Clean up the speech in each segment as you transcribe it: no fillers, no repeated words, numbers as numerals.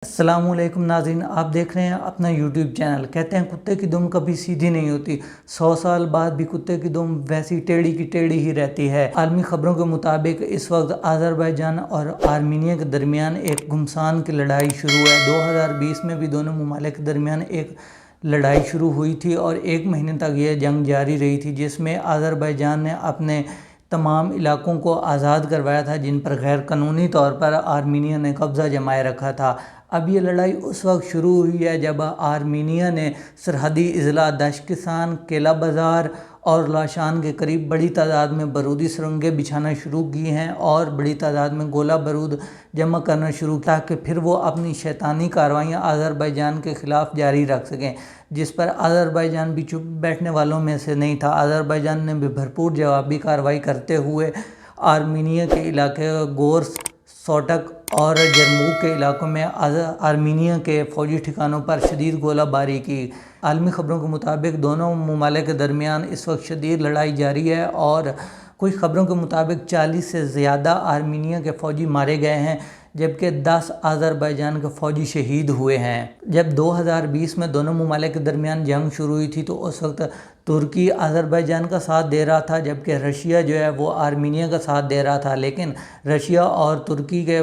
السلام علیکم ناظرین، آپ دیکھ رہے ہیں اپنا یوٹیوب چینل۔ کہتے ہیں کتے کی دم کبھی سیدھی نہیں ہوتی، 100 سال بعد بھی کتے کی دم ویسی ٹیڑھی کی ٹیڑھی ہی رہتی ہے۔ عالمی خبروں کے مطابق اس وقت آذربائیجان اور آرمینیا کے درمیان ایک گھمسان کی لڑائی شروع ہے۔ 2020 میں بھی دونوں ممالک کے درمیان ایک لڑائی شروع ہوئی تھی اور 1 مہینے تک یہ جنگ جاری رہی تھی، جس میں آذربائیجان نے اپنے تمام علاقوں کو آزاد کروایا تھا جن پر غیر قانونی طور پر آرمینیا نے قبضہ جمائے رکھا تھا۔ اب یہ لڑائی اس وقت شروع ہوئی ہے جب آرمینیا نے سرحدی اضلاع دشقستان، قلعہ بازار اور لاشان کے قریب بڑی تعداد میں بارودی سرنگیں بچھانا شروع کی ہیں اور بڑی تعداد میں گولہ بارود جمع کرنا شروع کیا تاکہ پھر وہ اپنی شیطانی کارروائیاں آذربائیجان کے خلاف جاری رکھ سکیں، جس پر آذربائیجان بھی چپ بیٹھنے والوں میں سے نہیں تھا۔ آذربائیجان نے بھی بھرپور جوابی کارروائی کرتے ہوئے آرمینیا کے علاقے گورس، سوٹک اور جرموک کے علاقوں میں آرمینیا کے فوجی ٹھکانوں پر شدید گولہ باری کی۔ عالمی خبروں کے مطابق دونوں ممالک کے درمیان اس وقت شدید لڑائی جاری ہے اور کچھ خبروں کے مطابق 40 سے زیادہ آرمینیا کے فوجی مارے گئے ہیں جبکہ 10 آذربائیجان کے فوجی شہید ہوئے ہیں۔ جب 2020 میں دونوں ممالک کے درمیان جنگ شروع ہوئی تھی تو اس وقت ترکی آذربائیجان کا ساتھ دے رہا تھا جبکہ رشیا جو ہے وہ آرمینیا کا ساتھ دے رہا تھا، لیکن رشیا اور ترکی کے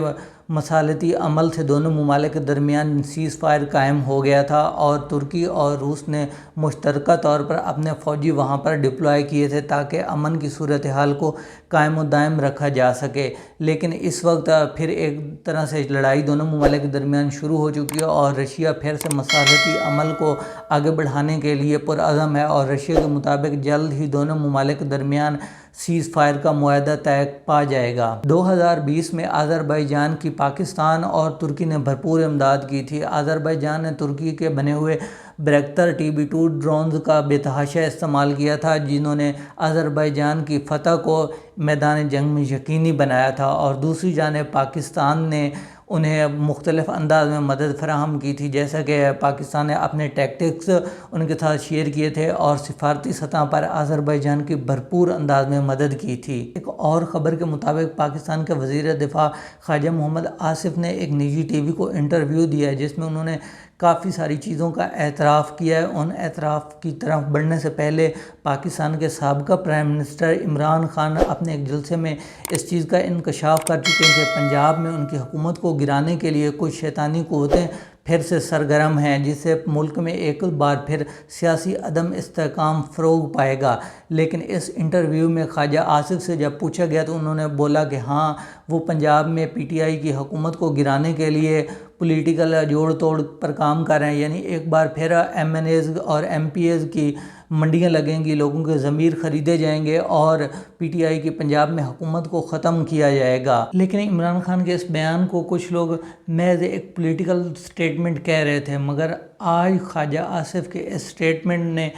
مصالحتی عمل سے دونوں ممالک کے درمیان سیز فائر قائم ہو گیا تھا اور ترکی اور روس نے مشترکہ طور پر اپنے فوجی وہاں پر ڈپلوائے کیے تھے تاکہ امن کی صورتحال کو قائم و دائم رکھا جا سکے۔ لیکن اس وقت پھر ایک طرح سے لڑائی دونوں ممالک کے درمیان شروع ہو چکی ہے اور رشیا پھر سے مصالحتی عمل کو آگے بڑھانے کے لیے پرعزم ہے اور رشیا کے مطابق جلد ہی دونوں ممالک کے درمیان سیز فائر کا معاہدہ طے پا جائے گا۔ 2020 میں آذربائیجان کی پاکستان اور ترکی نے بھرپور امداد کی تھی۔ آذربائیجان نے ترکی کے بنے ہوئے بیرکتر TB2 ڈرونز کا بے تحاشا استعمال کیا تھا جنہوں نے آذربائیجان کی فتح کو میدان جنگ میں یقینی بنایا تھا، اور دوسری جانب پاکستان نے انہیں مختلف انداز میں مدد فراہم کی تھی، جیسا کہ پاکستان نے اپنے ٹیکٹکس ان کے ساتھ شیئر کیے تھے اور سفارتی سطح پر آذربائیجان کی بھرپور انداز میں مدد کی تھی۔ ایک اور خبر کے مطابق پاکستان کے وزیر دفاع خواجہ محمد آصف نے ایک نجی TV کو انٹرویو دیا ہے جس میں انہوں نے کافی ساری چیزوں کا اعتراف کیا ہے۔ ان اعتراف کی طرف بڑھنے سے پہلے پاکستان کے سابقہ پرائم منسٹر عمران خان اپنے ایک جلسے میں اس چیز کا انکشاف کر چکے ہیں کہ پنجاب میں ان کی حکومت کو گرانے کے لیے کچھ شیطانی قوتیں پھر سے سرگرم ہیں، جس سے ملک میں ایک بار پھر سیاسی عدم استحکام فروغ پائے گا۔ لیکن اس انٹرویو میں خواجہ آصف سے جب پوچھا گیا تو انہوں نے بولا کہ ہاں وہ پنجاب میں PTI کی حکومت کو گرانے کے لیے پولیٹیکل جوڑ توڑ پر کام کر رہے ہیں، یعنی ایک بار پھر MNAs اور MPAs کی منڈیاں لگیں گی، لوگوں کے ضمیر خریدے جائیں گے اور PTI کی پنجاب میں حکومت کو ختم کیا جائے گا۔ لیکن عمران خان کے اس بیان کو کچھ لوگ محض ایک پولیٹیکل سٹیٹمنٹ کہہ رہے تھے، مگر آج خواجہ آصف کے اس سٹیٹمنٹ نے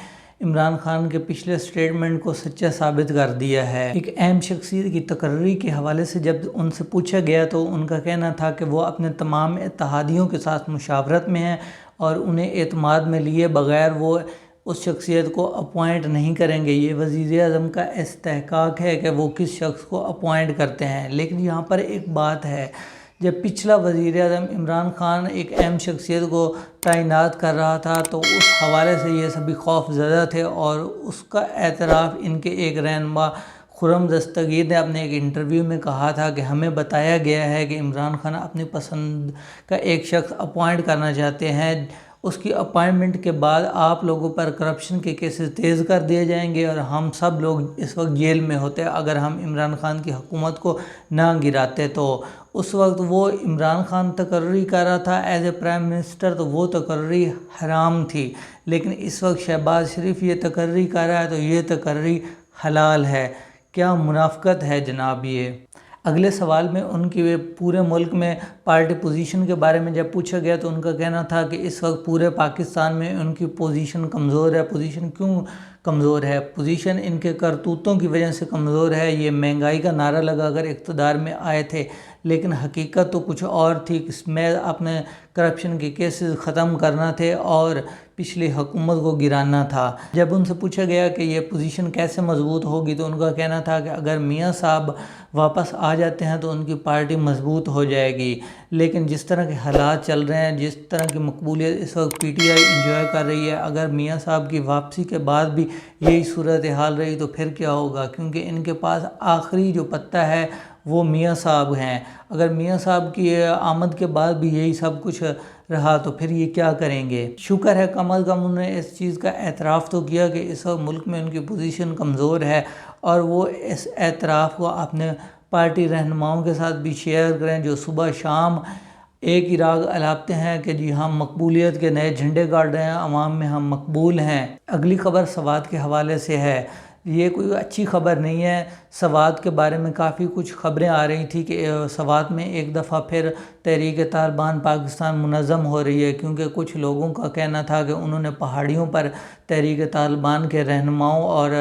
عمران خان کے پچھلے سٹیٹمنٹ کو سچا ثابت کر دیا ہے۔ ایک اہم شخصیت کی تقرری کے حوالے سے جب ان سے پوچھا گیا تو ان کا کہنا تھا کہ وہ اپنے تمام اتحادیوں کے ساتھ مشاورت میں ہیں اور انہیں اعتماد میں لیے بغیر وہ اس شخصیت کو اپوائنٹ نہیں کریں گے۔ یہ وزیر اعظم کا استحقاق ہے کہ وہ کس شخص کو اپوائنٹ کرتے ہیں۔ لیکن یہاں پر ایک بات ہے، جب پچھلا وزیر اعظم عمران خان ایک اہم شخصیت کو تعینات کر رہا تھا تو اس حوالے سے یہ سبھی خوف زدہ تھے، اور اس کا اعتراف ان کے ایک رہنما خرم دستگیر نے اپنے ایک انٹرویو میں کہا تھا کہ ہمیں بتایا گیا ہے کہ عمران خان اپنی پسند کا ایک شخص اپوائنٹ کرنا چاہتے ہیں، اس کی اپائنٹمنٹ کے بعد آپ لوگوں پر کرپشن کے کیسز تیز کر دیے جائیں گے اور ہم سب لوگ اس وقت جیل میں ہوتے اگر ہم عمران خان کی حکومت کو نہ گراتے۔ تو اس وقت وہ عمران خان تقرری کر رہا تھا ایز اے پرائم منسٹر، تو وہ تقرری حرام تھی، لیکن اس وقت شہباز شریف یہ تقرری کر رہا ہے تو یہ تقرری حلال ہے۔ کیا منافقت ہے جناب یہ! اگلے سوال میں ان کی پورے ملک میں پارٹی پوزیشن کے بارے میں جب پوچھا گیا تو ان کا کہنا تھا کہ اس وقت پورے پاکستان میں ان کی پوزیشن کمزور ہے۔ پوزیشن کیوں کمزور ہے؟ پوزیشن ان کے کرتوتوں کی وجہ سے کمزور ہے۔ یہ مہنگائی کا نعرہ لگا کر اقتدار میں آئے تھے، لیکن حقیقت تو کچھ اور تھی۔ اس میں اپنے کرپشن کے کیسز ختم کرنا تھے اور پچھلی حکومت کو گرانا تھا۔ جب ان سے پوچھا گیا کہ یہ پوزیشن کیسے مضبوط ہوگی تو ان کا کہنا تھا کہ اگر میاں صاحب واپس آ جاتے ہیں تو ان کی پارٹی مضبوط ہو جائے گی، لیکن جس طرح کے حالات چل رہے ہیں، جس طرح کی مقبولیت اس وقت پی ٹی آئی انجوائے کر رہی ہے، اگر میاں صاحب کی واپسی کے بعد بھی یہی صورتحال رہی تو پھر کیا ہوگا، کیونکہ ان کے پاس آخری جو پتہ ہے وہ میاں صاحب ہیں۔ اگر میاں صاحب کی آمد کے بعد بھی یہی سب کچھ رہا تو پھر یہ کیا کریں گے۔ شکر ہے کم از کم انہوں نے اس چیز کا اعتراف تو کیا کہ اس وقت ملک میں ان کی پوزیشن کمزور ہے، اور وہ اس اعتراف کو اپنے پارٹی رہنماؤں کے ساتھ بھی شیئر کریں، جو صبح شام ایک ہی راگ الاپتے ہیں کہ جی ہم مقبولیت کے نئے جھنڈے گاڑ رہے ہیں، عوام میں ہم مقبول ہیں۔ اگلی خبر سوات کے حوالے سے ہے۔ یہ کوئی اچھی خبر نہیں ہے۔ سوات کے بارے میں کافی کچھ خبریں آ رہی تھی کہ سوات میں ایک دفعہ پھر تحریک طالبان پاکستان منظم ہو رہی ہے، کیونکہ کچھ لوگوں کا کہنا تھا کہ انہوں نے پہاڑیوں پر تحریک طالبان کے رہنماؤں اور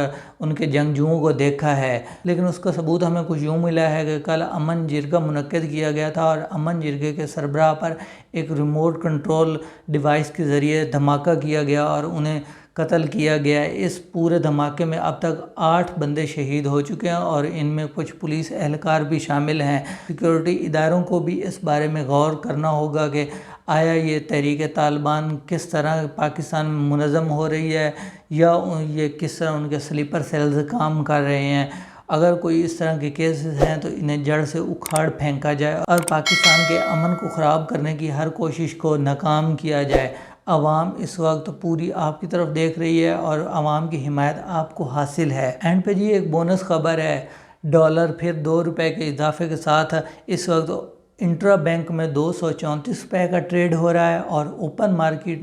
ان کے جنگجوؤں کو دیکھا ہے، لیکن اس کا ثبوت ہمیں کچھ یوں ملا ہے کہ کل امن جرگہ منعقد کیا گیا تھا، اور امن جرگے کے سربراہ پر ایک ریموٹ کنٹرول ڈیوائس کے ذریعے دھماکہ کیا گیا اور انہیں قتل کیا گیا۔ اس پورے دھماکے میں اب تک 8 بندے شہید ہو چکے ہیں، اور ان میں کچھ پولیس اہلکار بھی شامل ہیں۔ سیکیورٹی اداروں کو بھی اس بارے میں غور کرنا ہوگا کہ آیا یہ تحریک طالبان کس طرح پاکستان میں منظم ہو رہی ہے، یا یہ کس طرح ان کے سلیپر سیلز کام کر رہے ہیں۔ اگر کوئی اس طرح کے کیسز ہیں تو انہیں جڑ سے اکھاڑ پھینکا جائے اور پاکستان کے امن کو خراب کرنے کی ہر کوشش کو ناکام کیا جائے۔ عوام اس وقت پوری آپ کی طرف دیکھ رہی ہے اور عوام کی حمایت آپ کو حاصل ہے۔ اینڈ پہ جی ایک بونس خبر ہے، ڈالر پھر 2 روپے کے اضافے کے ساتھ اس وقت انٹرا بینک میں 234 روپے کا ٹریڈ ہو رہا ہے، اور اوپن مارکیٹ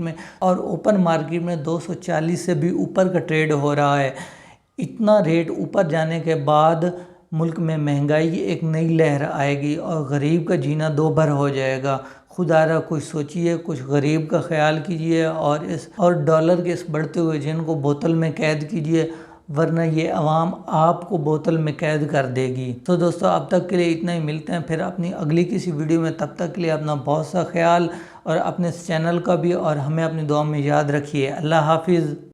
میں 240 سے بھی اوپر کا ٹریڈ ہو رہا ہے۔ اتنا ریٹ اوپر جانے کے بعد ملک میں مہنگائی کی ایک نئی لہر آئے گی اور غریب کا جینا دوبھر ہو جائے گا۔ خدا را کچھ سوچئے، کچھ غریب کا خیال کیجئے، اور ڈالر کے اس بڑھتے ہوئے جن کو بوتل میں قید کیجئے، ورنہ یہ عوام آپ کو بوتل میں قید کر دے گی۔ تو دوستو اب تک کے لیے اتنا ہی، ملتے ہیں پھر اپنی اگلی کسی ویڈیو میں۔ تب تک کے لیے اپنا بہت سا خیال، اور اپنے اس چینل کا بھی، اور ہمیں اپنی دعا میں یاد رکھیے۔ اللہ حافظ۔